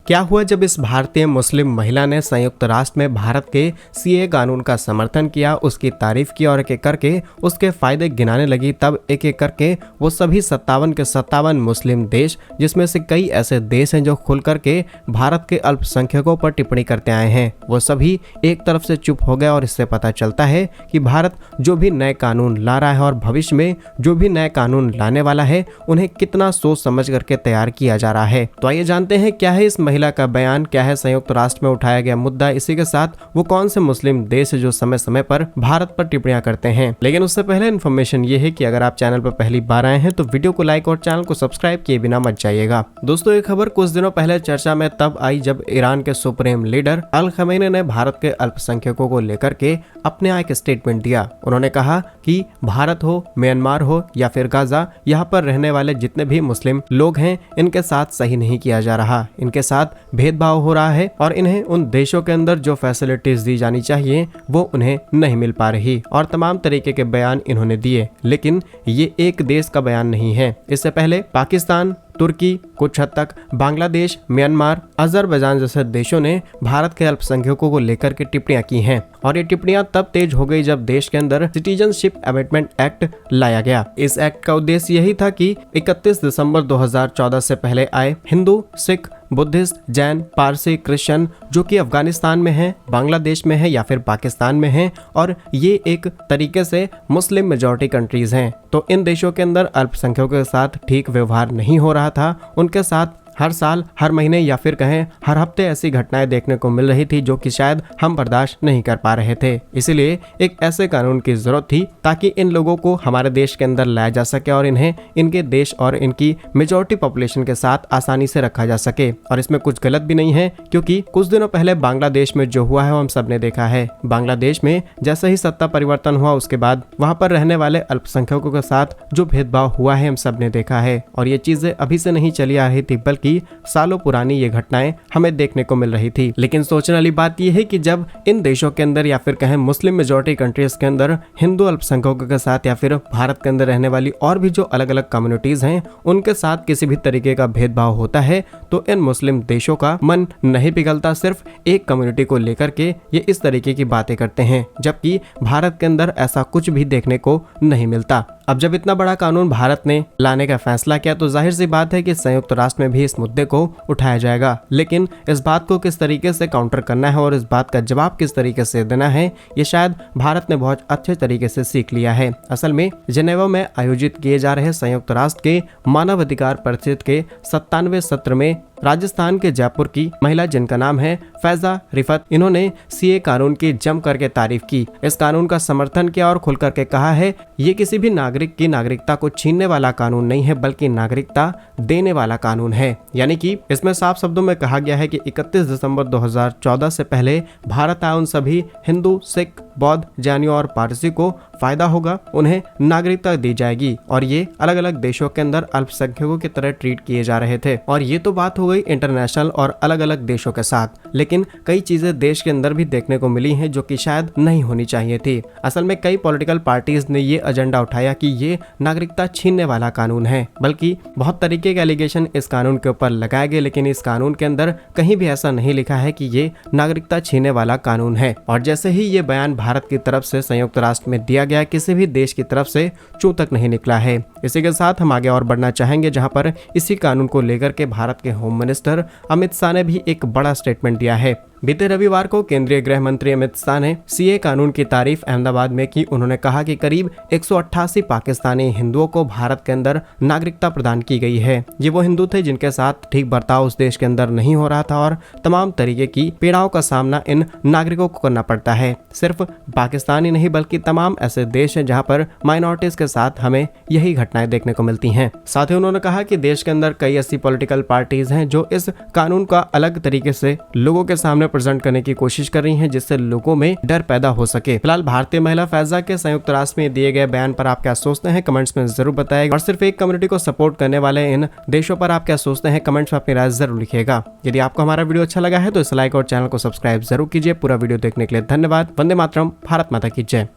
क्या हुआ जब इस भारतीय मुस्लिम महिला ने संयुक्त राष्ट्र में भारत के सीए कानून का समर्थन किया, उसकी तारीफ की और एक एक करके उसके फायदे गिनाने लगी। तब एक एक करके वो सभी 57 के 57 मुस्लिम देश, जिसमें से कई ऐसे देश हैं जो खुल करके भारत के अल्पसंख्यकों पर टिप्पणी करते आए हैं, वो सभी एक तरफ से चुप हो गए। और इससे पता चलता है कि भारत जो भी नए कानून ला रहा है और भविष्य में जो भी नए कानून लाने वाला है, उन्हें कितना सोच समझ करके तैयार किया जा रहा है। तो आइए जानते हैं क्या है इस महिला का बयान, क्या है संयुक्त राष्ट्र में उठाया गया मुद्दा, इसी के साथ वो कौन से मुस्लिम देश जो समय समय पर भारत पर टिप्पणियां करते हैं। लेकिन उससे पहले इन्फॉर्मेशन ये है कि अगर आप चैनल पर पहली बार आए हैं तो वीडियो को लाइक और चैनल को सब्सक्राइब किए बिना मत जाइएगा। दोस्तों, ये खबर कुछ दिनों पहले चर्चा में तब आई जब ईरान के सुप्रीम लीडर अल खमैनी ने भारत के अल्पसंख्यकों को लेकर के अपने एक स्टेटमेंट दिया। उन्होंने कहा कि भारत हो, म्यांमार हो या फिर गाजा, यहाँ पर रहने वाले जितने भी मुस्लिम लोग हैं, इनके साथ सही नहीं किया जा रहा, इनके साथ भेदभाव हो रहा है और इन्हें उन देशों के अंदर जो फैसिलिटीज दी जानी चाहिए वो उन्हें नहीं मिल पा रही। और तमाम तरीके के बयान इन्होंने दिए। लेकिन ये एक देश का बयान नहीं है। इससे पहले पाकिस्तान, तुर्की, कुछ हद तक बांग्लादेश, म्यांमार, अजरबैजान जैसे देशों ने भारत के अल्पसंख्यकों को लेकर के टिप्पणियां की हैं। और ये टिप्पणियां तब तेज हो गई जब देश के अंदर सिटीजनशिप अमेंडमेंट एक्ट लाया गया। इस एक्ट का उद्देश्य यही था कि 31 दिसंबर 2014 से पहले आए हिंदू, सिख, बुद्धिस्ट, जैन, पारसी, क्रिश्चियन जो कि अफगानिस्तान में है, बांग्लादेश में है या फिर पाकिस्तान में है, और ये एक तरीके से मुस्लिम मेजॉरिटी कंट्रीज हैं, तो इन देशों के अंदर अल्पसंख्यकों के साथ ठीक व्यवहार नहीं हो रहा था। उनके साथ हर साल, हर महीने या फिर कहें हर हफ्ते ऐसी घटनाएं देखने को मिल रही थी जो कि शायद हम बर्दाश्त नहीं कर पा रहे थे। इसीलिए एक ऐसे कानून की जरूरत थी ताकि इन लोगों को हमारे देश के अंदर लाया जा सके और इन्हें इनके देश और इनकी मेजॉरिटी पॉपुलेशन के साथ आसानी से रखा जा सके। और इसमें कुछ गलत भी नहीं है, क्योंकि कुछ दिनों पहले बांग्लादेश में जो हुआ है वो हम सब ने देखा है। बांग्लादेश में जैसे ही सत्ता परिवर्तन हुआ, उसके बाद वहाँ पर रहने वाले अल्पसंख्यकों के साथ जो भेदभाव हुआ है हम सब ने देखा है। और ये चीजें अभी से नहीं चली आ रही थी, बल्कि सालों पुरानी ये घटनाएं हमें देखने को मिल रही थी। लेकिन सोचने वाली बात यह है कि जब इन देशों के अंदर या फिर कहें मुस्लिम मेजॉरिटी कंट्रीज के अंदर हिंदू अल्पसंख्यकों के साथ या फिर भारत के अंदर रहने वाली और भी जो अलग अलग कम्युनिटीज हैं उनके साथ किसी भी तरीके का भेदभाव होता है, तो इन मुस्लिम देशों का मन नहीं पिघलता सिर्फ एक कम्युनिटी को लेकर के ये इस तरीके की बातें करते हैं, जबकि भारत के अंदर ऐसा कुछ भी देखने को नहीं मिलता। अब जब इतना बड़ा कानून भारत ने लाने का फैसला किया तो जाहिर सी बात है कि संयुक्त राष्ट्र में भी इस मुद्दे को उठाया जाएगा। लेकिन इस बात को किस तरीके से काउंटर करना है और इस बात का जवाब किस तरीके से देना है, ये शायद भारत ने बहुत अच्छे तरीके से सीख लिया है। असल में जिनेवा में आयोजित किए जा रहे संयुक्त राष्ट्र के मानवाधिकार परिषद के 97वें सत्र में राजस्थान के जयपुर की महिला जिनका नाम है फैजा रिफत, इन्होंने सीए कानून की जम करके तारीफ की, इस कानून का समर्थन किया और खुल करके कहा है ये किसी भी नागरिक की नागरिकता को छीनने वाला कानून नहीं है, बल्कि नागरिकता देने वाला कानून है। यानी कि इसमें साफ शब्दों में कहा गया है कि 31 दिसंबर 2014 से पहले भारत आए उन सभी हिंदू, सिख, बौद्ध, जैनियों और पारसी को फायदा होगा, उन्हें नागरिकता दी जाएगी। और ये अलग अलग देशों के अंदर अल्पसंख्यकों की तरह ट्रीट किए जा रहे थे। और ये तो बात हो गई इंटरनेशनल और अलग अलग देशों के साथ, लेकिन कई चीजें देश के अंदर भी देखने को मिली हैं जो कि शायद नहीं होनी चाहिए थी। असल में कई पॉलिटिकल पार्टीज ने ये एजेंडा उठाया कि ये नागरिकता छीनने वाला कानून है, बल्कि बहुत तरीके के एलिगेशन इस कानून के ऊपर लगाए गए, लेकिन इस कानून के अंदर कहीं भी ऐसा नहीं लिखा है कि ये नागरिकता छीनने वाला कानून है। और जैसे ही ये बयान भारत की तरफ से संयुक्त राष्ट्र में दिया गया, किसी भी देश की तरफ से चू तक नहीं निकला है। इसी के साथ हम आगे और बढ़ना चाहेंगे, जहां पर इसी कानून को लेकर के भारत के होम मिनिस्टर अमित शाह ने भी एक बड़ा स्टेटमेंट दिया है। बीते रविवार को केंद्रीय गृह मंत्री अमित शाह ने सीए कानून की तारीफ अहमदाबाद में की। उन्होंने कहा कि करीब 188 पाकिस्तानी हिंदुओं को भारत के अंदर नागरिकता प्रदान की गई है। ये वो हिंदू थे जिनके साथ ठीक बर्ताव उस देश के अंदर नहीं हो रहा था और तमाम तरीके की पीड़ाओं का सामना इन नागरिकों को करना पड़ता है। सिर्फ पाकिस्तान ही नहीं बल्कि तमाम ऐसे देश हैं जहाँ पर माइनॉरिटीज के साथ हमें यही घटनाएं देखने को मिलती हैं। साथ ही उन्होंने कहा कि देश के अंदर कई ऐसी पॉलिटिकल पार्टीज हैं जो इस कानून का अलग तरीके से लोगों के सामने प्रेजेंट करने की कोशिश कर रही हैं, जिससे लोगों में डर पैदा हो सके। फिलहाल भारतीय महिला फैजा के संयुक्त राष्ट्र में दिए गए बयान पर आप क्या सोचते हैं, कमेंट्स में जरूर बताइएगा। और सिर्फ एक कम्युनिटी को सपोर्ट करने वाले इन देशों पर आप क्या सोचते हैं, कमेंट्स में अपनी राय जरूर लिखिएगा। यदि आपको हमारा वीडियो अच्छा लगा है तो इस लाइक और चैनल को सब्सक्राइब जरूर कीजिए। पूरा वीडियो देखने के लिए धन्यवाद। वंदे मातरम। भारत माता की जय।